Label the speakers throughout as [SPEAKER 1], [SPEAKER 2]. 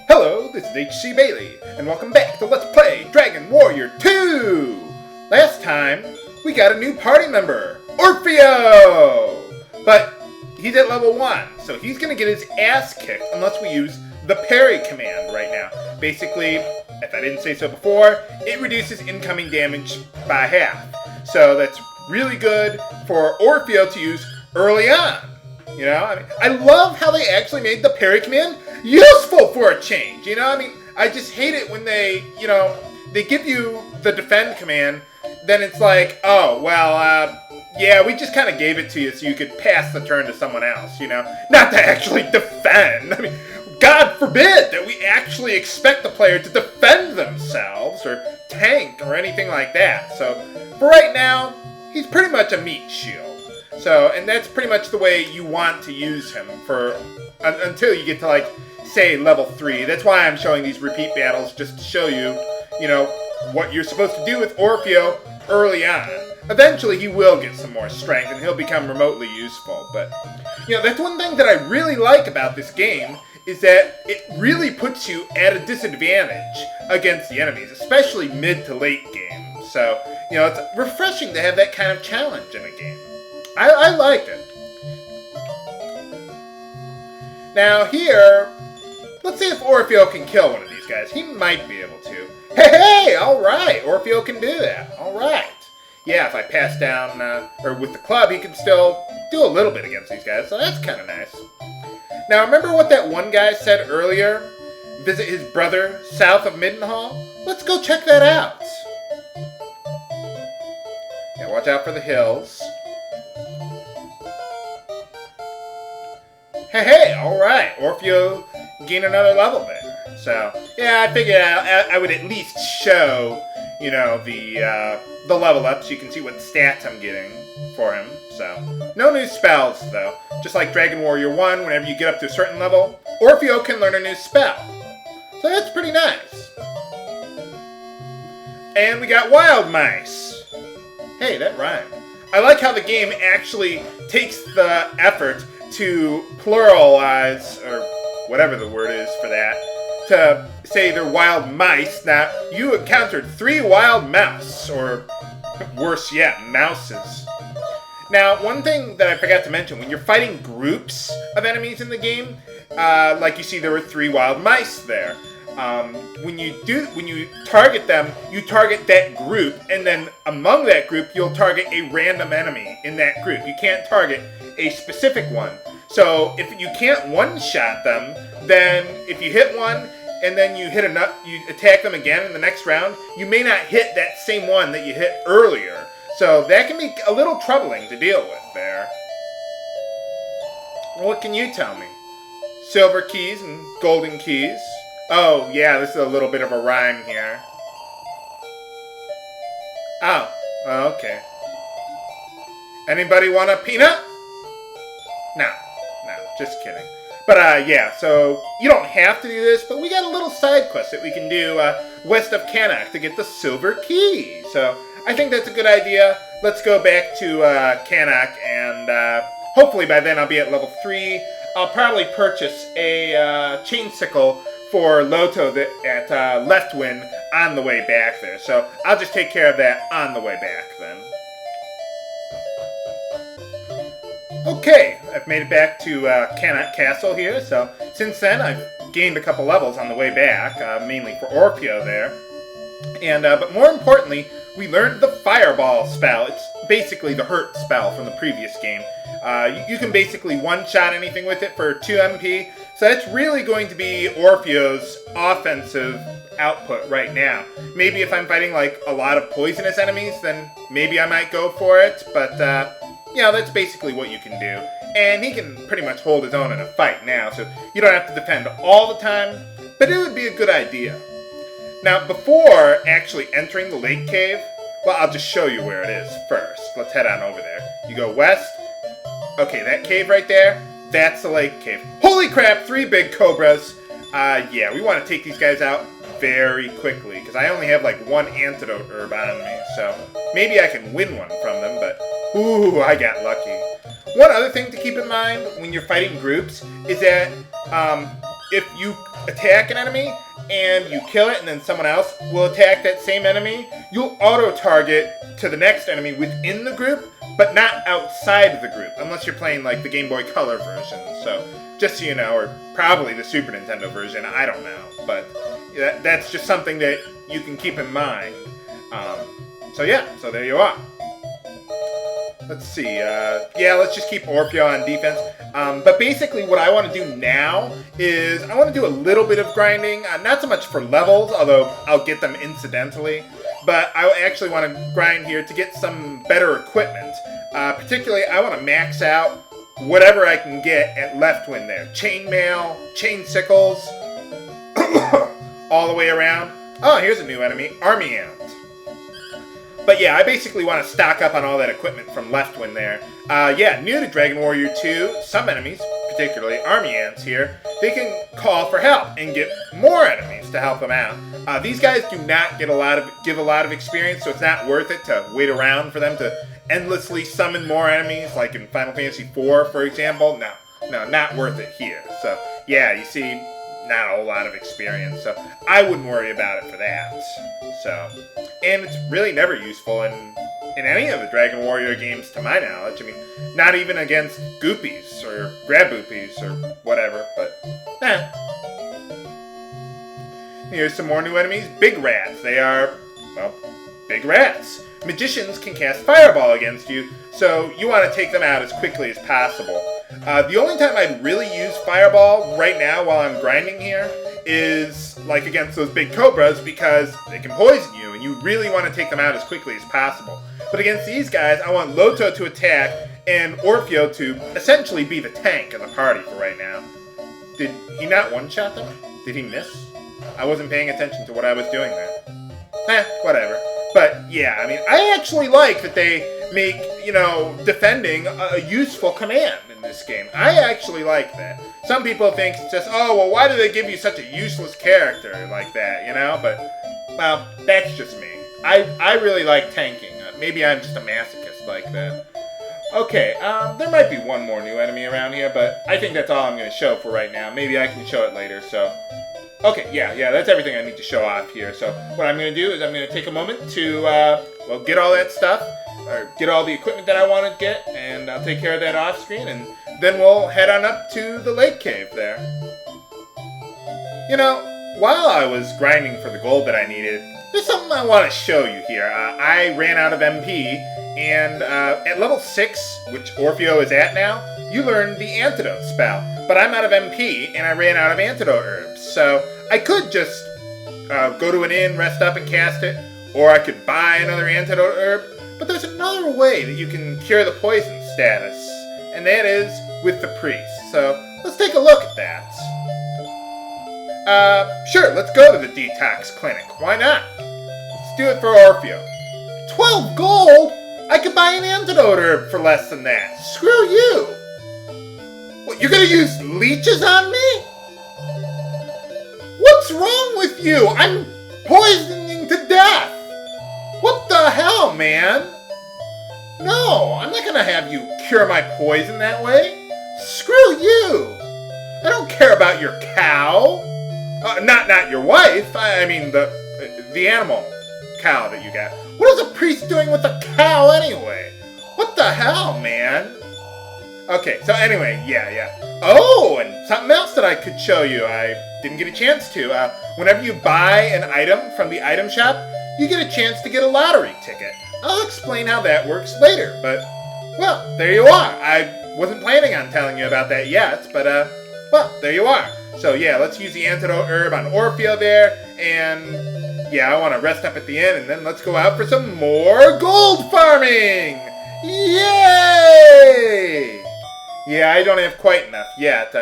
[SPEAKER 1] Hello, this is HC Bailey, and welcome back to Let's Play Dragon Warrior 2! Last time, we got a new party member, Orfeo! But he's at level 1, so he's gonna get his ass kicked unless we use the Parry command right now. Basically, if I didn't say so before, it reduces incoming damage by half. So that's really good for Orfeo to use early on. You know, I love how they actually made the Parry command useful for a change. You know, I just hate it when they, they give you the defend command, then it's like, oh, well, yeah, we just kind of gave it to you so you could pass the turn to someone else, not to actually defend. God forbid that we actually expect the player to defend themselves or tank or anything like that. So, for right now, he's pretty much a meat shield. So, and that's pretty much the way you want to use him for until you get to, say, level 3. That's why I'm showing these repeat battles, just to show you, what you're supposed to do with Orfeo early on. Eventually, he will get some more strength, and he'll become remotely useful. But, that's one thing that I really like about this game, is that it really puts you at a disadvantage against the enemies, especially mid to late game. So, it's refreshing to have that kind of challenge in a game. I like it. Now here, let's see if Orfeo can kill one of these guys. He might be able to. Hey, alright, Orfeo can do that. Alright. Yeah, if I pass down, or with the club, he can still do a little bit against these guys, so that's kind of nice. Now, remember what that one guy said earlier? Visit his brother south of Middenhall? Let's go check that out. Yeah, watch out for the hills. Hey, alright, Orfeo gained another level there. So, yeah, I figured I would at least show, the level up so you can see what stats I'm getting for him. So, no new spells, though. Just like Dragon Warrior 1, whenever you get up to a certain level, Orfeo can learn a new spell. So that's pretty nice. And we got Wild Mice. Hey, that rhymed. I like how the game actually takes the effort to pluralize, or whatever the word is for that, to say they're wild mice. Now, you encountered 3 wild mouse, or worse yet, mouses. Now, one thing that I forgot to mention, when you're fighting groups of enemies in the game, like you see there were 3 wild mice there. When you target them, you target that group, and then among that group, you'll target a random enemy in that group. You can't target a specific one. So if you can't one-shot them, then if you hit one and then you attack them again in the next round, you may not hit that same one that you hit earlier. So that can be a little troubling to deal with there. What can you tell me? Silver keys and golden keys. Oh, yeah, this is a little bit of a rhyme here. Oh, okay. Anybody want a peanut? No, just kidding. But, yeah, so you don't have to do this, but we got a little side quest that we can do west of Canock to get the silver key. So I think that's a good idea. Let's go back to Canock, and hopefully by then I'll be at level 3. I'll probably purchase a chain sickle for Loto at Leftwyne on the way back there. So I'll just take care of that on the way back then. Okay, I've made it back to Canock Castle here, so since then I've gained a couple levels on the way back, mainly for Orfeo there. And but more importantly, we learned the Fireball spell. It's basically the hurt spell from the previous game. You can basically one-shot anything with it for 2 MP, so that's really going to be Orfeo's offensive output right now. Maybe if I'm fighting a lot of poisonous enemies, then maybe I might go for it, but that's basically what you can do. And he can pretty much hold his own in a fight now, so you don't have to defend all the time, but it would be a good idea. Now, before actually entering the lake cave, well, I'll just show you where it is first. Let's head on over there. You go west. Okay, that cave right there, that's the lake cave. Holy crap, 3 big cobras. Yeah, we want to take these guys out very quickly, because I only have 1 antidote herb on me, so maybe I can win one from them, but ooh, I got lucky. One other thing to keep in mind when you're fighting groups is that if you attack an enemy and you kill it and then someone else will attack that same enemy, you'll auto-target to the next enemy within the group, but not outside of the group, unless you're playing like the Game Boy Color version. So, just so you know, or probably the Super Nintendo version, I don't know. But that's just something that you can keep in mind. So there you are. Let's see, let's just keep Orfeo on defense. But basically what I want to do now is I want to do a little bit of grinding, not so much for levels, although I'll get them incidentally, but I actually want to grind here to get some better equipment. Particularly, I want to max out whatever I can get at Leftwyne there. Chainmail, chain sickles, all the way around. Oh, here's a new enemy, Army Ant. But yeah, I basically want to stock up on all that equipment from Leftwyne there. New to Dragon Warrior 2, some enemies, particularly Army Ants here, they can call for help and get more enemies to help them out. These guys do not give a lot of experience, so it's not worth it to wait around for them to endlessly summon more enemies, like in Final Fantasy IV, for example. No, not worth it here. So yeah, you see, not a whole lot of experience, so I wouldn't worry about it for that. So, and it's really never useful in any of the Dragon Warrior games, to my knowledge. I mean, not even against Goopies or Graboopies or whatever, but Here's some more new enemies. Big rats. They are, well, big rats. Magicians can cast Fireball against you, so you want to take them out as quickly as possible. The only time I'd really use Fireball right now while I'm grinding here is like against those big cobras, because they can poison you and you really want to take them out as quickly as possible. But against these guys, I want Loto to attack and Orfeo to essentially be the tank of the party for right now. Did he not one-shot them? Did he miss? I wasn't paying attention to what I was doing there. Whatever. But yeah, I mean, I actually like that they make, defending a useful command in this game. I actually like that. Some people think it's just, oh, well, why do they give you such a useless character like that, But, well, that's just me. I really like tanking. Maybe I'm just a masochist like that. Okay, there might be one more new enemy around here, but I think that's all I'm going to show for right now. Maybe I can show it later, so... Okay, yeah, that's everything I need to show off here. So what I'm going to do is I'm going to take a moment to, get all that stuff, or get all the equipment that I want to get, and I'll take care of that off screen, and then we'll head on up to the lake cave there. While I was grinding for the gold that I needed, there's something I want to show you here. I ran out of MP, and at level 6, which Orfeo is at now, you learn the antidote spell. But I'm out of MP, and I ran out of antidote herbs. So I could just go to an inn, rest up, and cast it, or I could buy another antidote herb. But there's another way that you can cure the poison status, and that is with the priest. So let's take a look at that. Sure, let's go to the Detox clinic. Why not? Let's do it for Orfeo. 12 gold? I could buy an antidote herb for less than that. Screw you! What, you're gonna use leeches on me? What's wrong with you? I'm poisoning to death! What the hell, man? No, I'm not gonna have you cure my poison that way. Screw you! I don't care about your cow. Not your wife. I mean the animal cow that you got. What is a priest doing with a cow anyway? What the hell, man? Okay, so anyway, yeah. Oh, and something else that I could show you. I didn't get a chance to. Whenever you buy an item from the item shop, you get a chance to get a lottery ticket. I'll explain how that works later, but, well, there you are. I wasn't planning on telling you about that yet, but, well, there you are. So, yeah, let's use the antidote herb on Orfeo there, and, yeah, I want to rest up at the inn, and then let's go out for some more gold farming! Yay! Yeah, I don't have quite enough yet.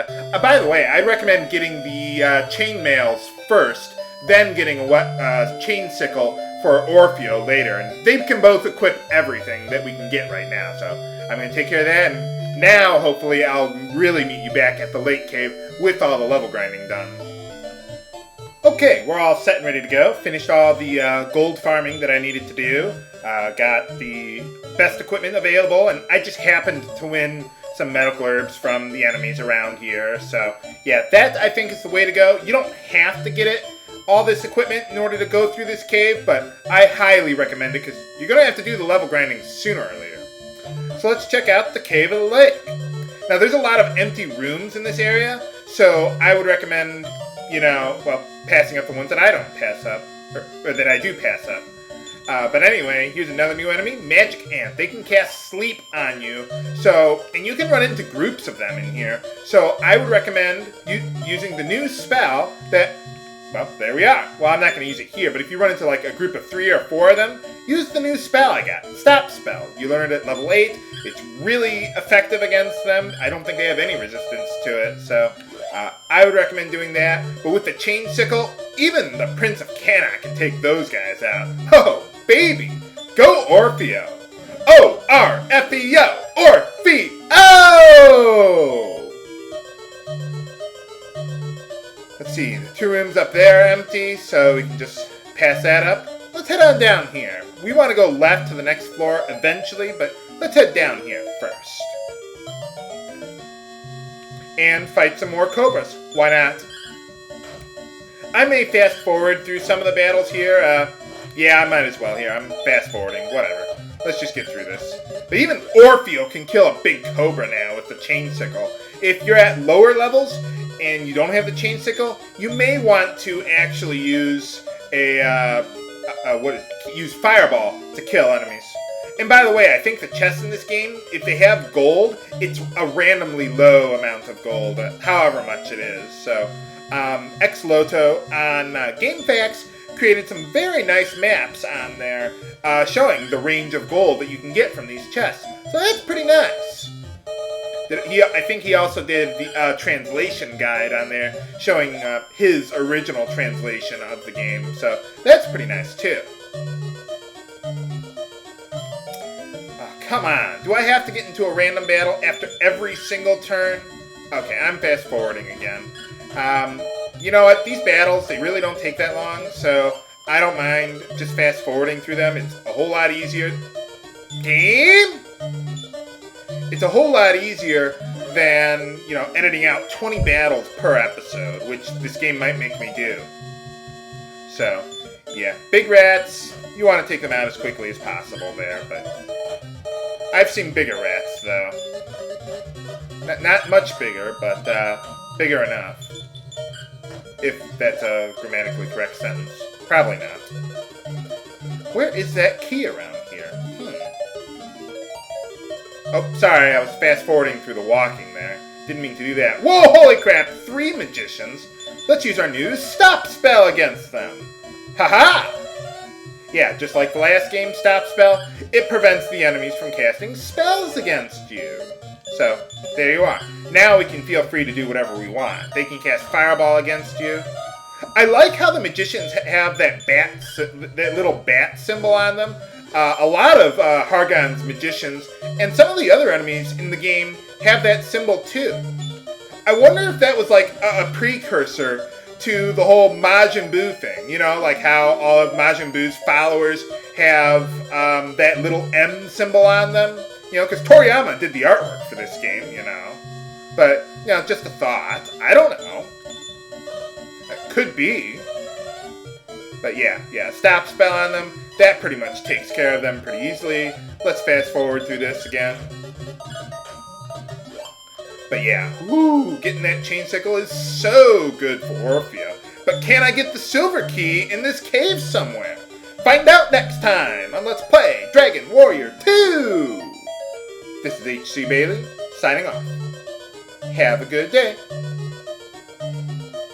[SPEAKER 1] By the way, I recommend getting the chainmails first, then getting a chain sickle for Orfeo later, and they can both equip everything that we can get right now, so I'm going to take care of that, and now, hopefully, I'll really meet you back at the lake cave with all the level grinding done. Okay, we're all set and ready to go. Finished all the gold farming that I needed to do. Got the best equipment available, and I just happened to win some medical herbs from the enemies around here. So, yeah, that I think is the way to go. You don't have to get all this equipment in order to go through this cave, but I highly recommend it because you're going to have to do the level grinding sooner or later. So let's check out the Cave of the Lake. Now, there's a lot of empty rooms in this area, so I would recommend, passing up the ones that I don't pass up, or that I do pass up. But anyway, here's another new enemy, Magic Ant. They can cast Sleep on you, and you can run into groups of them in here. So I would recommend using the new spell that, well, there we are. Well, I'm not going to use it here, but if you run into like a group of 3 or 4 of them, use the new spell I got, Stop Spell. You learned it at level 8. It's really effective against them. I don't think they have any resistance to it, so I would recommend doing that. But with the Chain Sickle, even the Prince of Canock can take those guys out. Oh, baby! Go Orfeo! O-R-F-E-O! Orfeo! Let's see, the 2 rooms up there are empty, so we can just pass that up. Let's head on down here. We want to go left to the next floor eventually, but let's head down here first. And fight some more cobras. Why not? I may fast forward through some of the battles here. Yeah, I might as well here. I'm fast forwarding. Whatever. Let's just get through this. But even Orfeo can kill a big cobra now with the Chain Sickle. If you're at lower levels and you don't have the Chain Sickle, you may want to actually use use Fireball to kill enemies. And by the way, I think the chests in this game, if they have gold, it's a randomly low amount of gold, however much it is. So, Xloto on GameFAQs created some very nice maps on there showing the range of gold that you can get from these chests. So that's pretty nice. I think he also did the translation guide on there showing his original translation of the game. So that's pretty nice too. Come on, do I have to get into a random battle after every single turn? Okay, I'm fast forwarding again. You know what, these battles, they really don't take that long, so I don't mind just fast forwarding through them. It's a whole lot easier. Game? It's a whole lot easier than, editing out 20 battles per episode, which this game might make me do. So, yeah, big rats, you want to take them out as quickly as possible there, but I've seen bigger rats, though. Not much bigger, but bigger enough. If that's a grammatically correct sentence. Probably not. Where is that key around here? Oh, sorry, I was fast-forwarding through the walking there. Didn't mean to do that. Whoa, holy crap! 3 magicians? Let's use our new Stop Spell against them. Haha! Yeah, just like the last game, Stop Spell, it prevents the enemies from casting spells against you. So, there you are. Now we can feel free to do whatever we want. They can cast Fireball against you. I like how the magicians have that little bat symbol on them. A lot of Hargon's magicians and some of the other enemies in the game have that symbol too. I wonder if that was like a precursor to the whole Majin Buu thing, like how all of Majin Buu's followers have that little M symbol on them, because Toriyama did the artwork for this game, but, just a thought. I don't know. It could be. But yeah, Stop Spell on them, that pretty much takes care of them pretty easily. Let's fast forward through this again. But yeah, getting that Chain Sickle is so good for Orfeo. But can I get the silver key in this cave somewhere? Find out next time on Let's Play Dragon Warrior 2! This is HC Bailey, signing off. Have a good day.